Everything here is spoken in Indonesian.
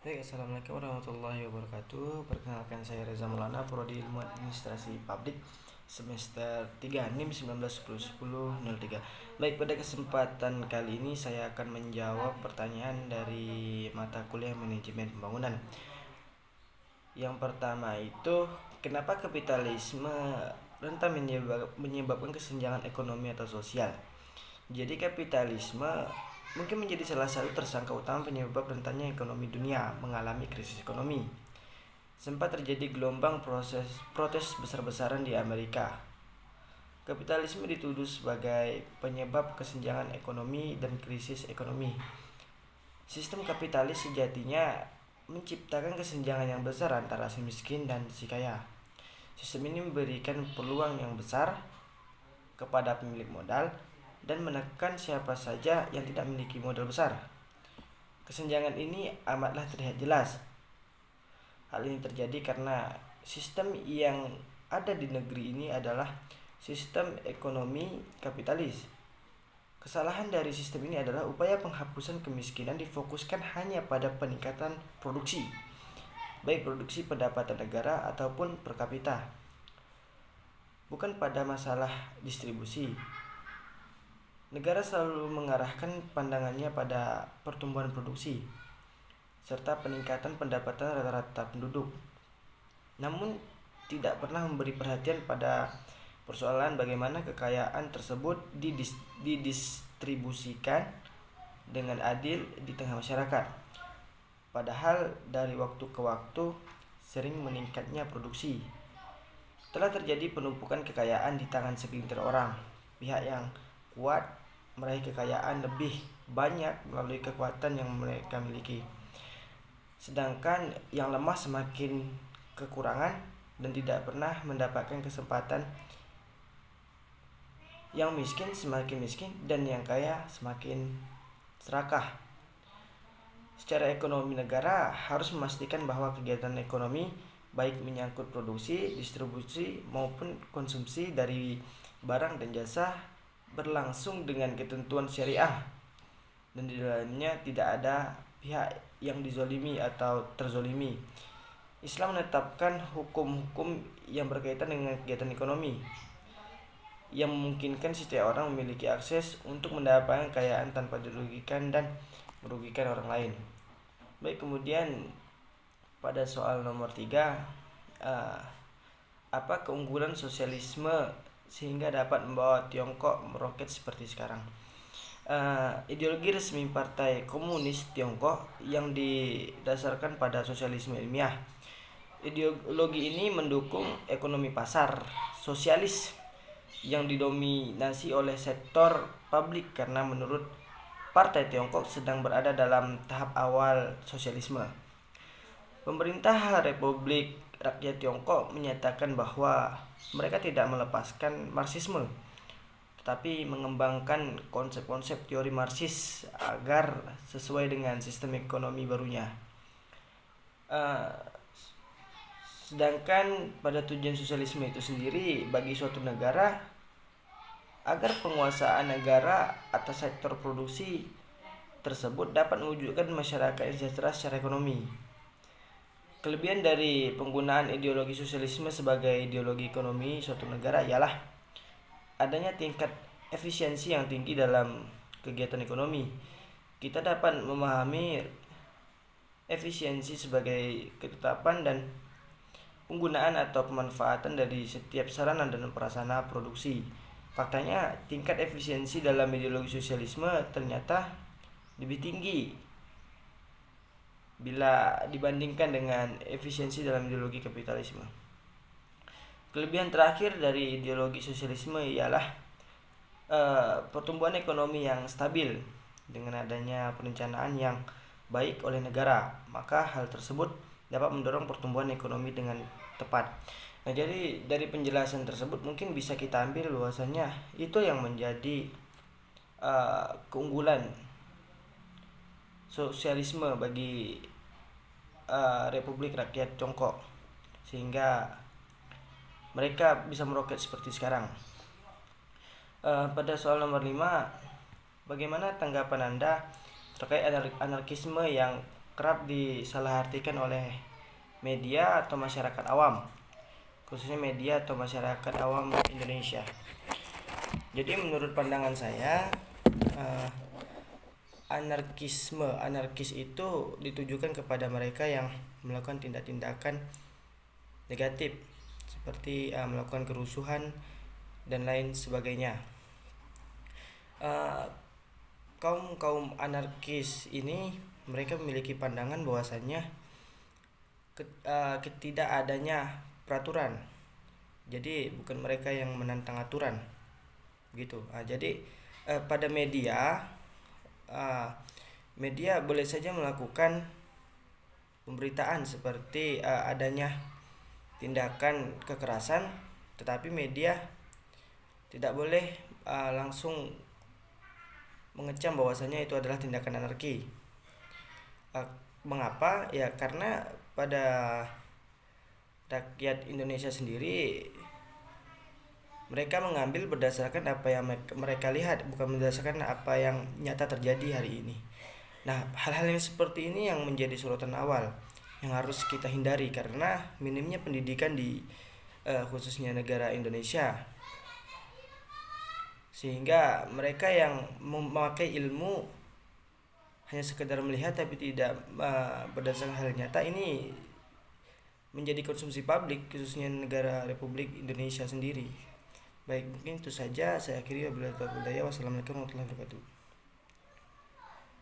Assalamualaikum warahmatullahi wabarakatuh. Perkenalkan saya Reza Maulana, Prodi Ilmu Administrasi Publik semester 3 NIM 19101003. Baik, pada kesempatan kali ini saya akan menjawab pertanyaan dari mata kuliah Manajemen Pembangunan. Yang pertama itu, kenapa kapitalisme rentan menyebabkan kesenjangan ekonomi atau sosial? Jadi kapitalisme mungkin menjadi salah satu tersangka utama penyebab rentannya ekonomi dunia mengalami krisis ekonomi. Sempat terjadi gelombang protes besar-besaran di Amerika. Kapitalisme dituduh sebagai penyebab kesenjangan ekonomi dan krisis ekonomi. Sistem kapitalis sejatinya menciptakan kesenjangan yang besar antara si miskin dan si kaya. Sistem ini memberikan peluang yang besar kepada pemilik modal dan menekan siapa saja yang tidak memiliki modal besar. Kesenjangan ini amatlah terlihat jelas. Hal ini terjadi karena sistem yang ada di negeri ini adalah sistem ekonomi kapitalis. Kesalahan dari sistem ini adalah upaya penghapusan kemiskinan difokuskan hanya pada peningkatan produksi, baik produksi pendapatan negara ataupun per kapita, bukan pada masalah distribusi. Negara selalu mengarahkan pandangannya pada pertumbuhan produksi serta peningkatan pendapatan rata-rata penduduk, namun tidak pernah memberi perhatian pada persoalan bagaimana kekayaan tersebut didistribusikan dengan adil di tengah masyarakat. Padahal dari waktu ke waktu sering meningkatnya produksi, telah terjadi penumpukan kekayaan di tangan segelintir orang. Pihak yang kuat meraih kekayaan lebih banyak melalui kekuatan yang mereka miliki, sedangkan yang lemah semakin kekurangan dan tidak pernah mendapatkan kesempatan. Yang miskin semakin miskin dan yang kaya semakin serakah. Secara ekonomi, negara harus memastikan bahwa kegiatan ekonomi, baik menyangkut produksi, distribusi maupun konsumsi dari barang dan jasa, berlangsung dengan ketentuan syariah dan di dalamnya tidak ada pihak yang dizolimi atau terzolimi. Islam menetapkan hukum-hukum yang berkaitan dengan kegiatan ekonomi yang memungkinkan setiap orang memiliki akses untuk mendapatkan kekayaan tanpa dirugikan dan merugikan orang lain. Baik, kemudian pada soal nomor 3, apa keunggulan sosialisme sehingga dapat membawa Tiongkok meroket seperti sekarang? Ideologi resmi Partai Komunis Tiongkok yang didasarkan pada sosialisme ilmiah. Ideologi ini mendukung ekonomi pasar sosialis yang didominasi oleh sektor publik karena menurut Partai Tiongkok sedang berada dalam tahap awal sosialisme. Pemerintah Republik Rakyat Tiongkok menyatakan bahwa mereka tidak melepaskan Marxisme, tetapi mengembangkan konsep-konsep teori Marxis agar sesuai dengan sistem ekonomi barunya. Sedangkan pada tujuan sosialisme itu sendiri bagi suatu negara agar penguasaan negara atas sektor produksi tersebut dapat mewujudkan masyarakat yang sejahtera secara ekonomi. Kelebihan dari penggunaan ideologi sosialisme sebagai ideologi ekonomi suatu negara ialah adanya tingkat efisiensi yang tinggi dalam kegiatan ekonomi. Kita dapat memahami efisiensi sebagai ketetapan dan penggunaan atau pemanfaatan dari setiap sarana dan prasarana produksi. Faktanya, tingkat efisiensi dalam ideologi sosialisme ternyata lebih tinggi bila dibandingkan dengan efisiensi dalam ideologi kapitalisme. Kelebihan terakhir dari ideologi sosialisme ialah pertumbuhan ekonomi yang stabil dengan adanya perencanaan yang baik oleh negara, maka hal tersebut dapat mendorong pertumbuhan ekonomi dengan tepat. Nah, jadi dari penjelasan tersebut mungkin bisa kita ambil bahwasanya itu yang menjadi keunggulan sosialisme bagi Republik Rakyat Tiongkok sehingga mereka bisa meroket seperti sekarang. Pada soal nomor 5, bagaimana tanggapan Anda terkait anarkisme yang kerap disalahartikan oleh media atau masyarakat awam, khususnya media atau masyarakat awam Indonesia. Jadi menurut pandangan saya, anarkis itu ditujukan kepada mereka yang melakukan tindak-tindakan negatif seperti melakukan kerusuhan dan lain sebagainya. Kaum anarkis ini mereka memiliki pandangan bahwasannya ketidakadanya peraturan. Jadi bukan mereka yang menantang aturan, gitu. Jadi pada media boleh saja melakukan pemberitaan seperti adanya tindakan kekerasan, tetapi media tidak boleh langsung mengecam bahwasanya itu adalah tindakan anarki. Mengapa? Ya karena pada rakyat Indonesia sendiri mereka mengambil berdasarkan apa yang mereka lihat, bukan berdasarkan apa yang nyata terjadi hari ini. Nah, hal-hal yang seperti ini yang menjadi sorotan awal yang harus kita hindari karena minimnya pendidikan di khususnya negara Indonesia, sehingga mereka yang memakai ilmu hanya sekedar melihat tapi tidak berdasarkan hal nyata ini menjadi konsumsi publik khususnya negara Republik Indonesia sendiri. Baik, mungkin itu saja saya akhiri. Wassalamualaikum warahmatullahi wabarakatuh.